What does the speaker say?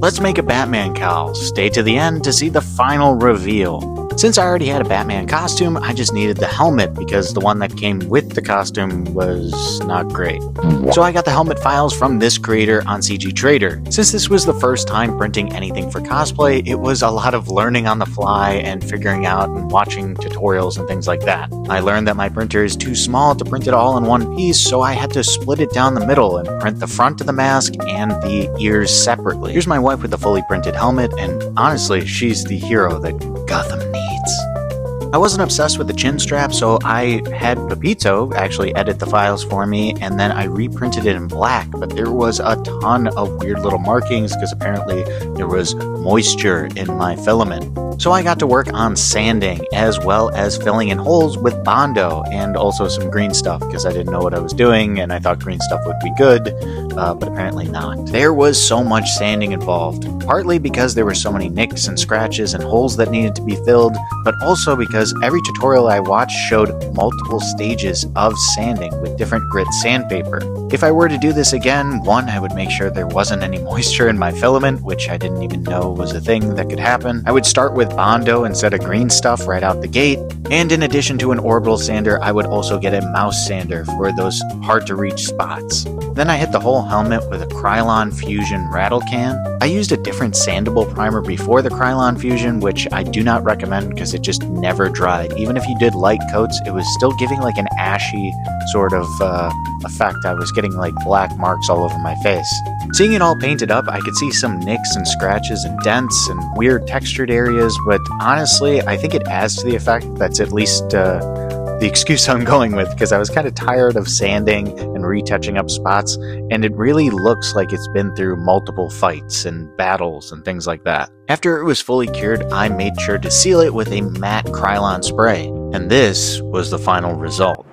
Let's make a Batman cowl. Stay to the end to see the final reveal. Since I already had a Batman costume, I just needed the helmet because the one that came with the costume was not great. So I got the helmet files from this creator on CG Trader. Since this was the first time printing anything for cosplay, it was a lot of learning on the fly and figuring out and watching tutorials and things like that. I learned that my printer is too small to print it all in one piece, so I had to split it down the middle and print the front of the mask and the ears separately. Here's my wife with the fully printed helmet, and honestly, she's the hero that Gotham needs. I wasn't obsessed with the chin strap, so I had Pepito actually edit the files for me, and then I reprinted it in black, but there was a ton of weird little markings because apparently there was moisture in my filament. So I got to work on sanding, as well as filling in holes with Bondo, and also some green stuff, because I didn't know what I was doing, and I thought green stuff would be good, but apparently not. There was so much sanding involved, partly because there were so many nicks and scratches and holes that needed to be filled, but also because every tutorial I watched showed multiple stages of sanding with different grit sandpaper. If I were to do this again, one, I would make sure there wasn't any moisture in my filament, which I didn't even know was a thing that could happen. I would start with Bondo instead of green stuff right out the gate, and in addition to an orbital sander, I would also get a mouse sander for those hard to reach spots. Then I hit the whole helmet with a Krylon Fusion rattle can. I used a different sandable primer before the Krylon Fusion, which I do not recommend because it just never dried. Even if you did light coats, it was still giving like an ashy sort of effect. I was getting like black marks all over my face. Seeing it all painted up, I could see some nicks and scratches and dents and weird textured areas, but honestly, I think it adds to the effect. That's at least the excuse I'm going with, because I was kind of tired of sanding and retouching up spots, and it really looks like it's been through multiple fights and battles and things like that. After it was fully cured, I made sure to seal it with a matte Krylon spray, and this was the final result.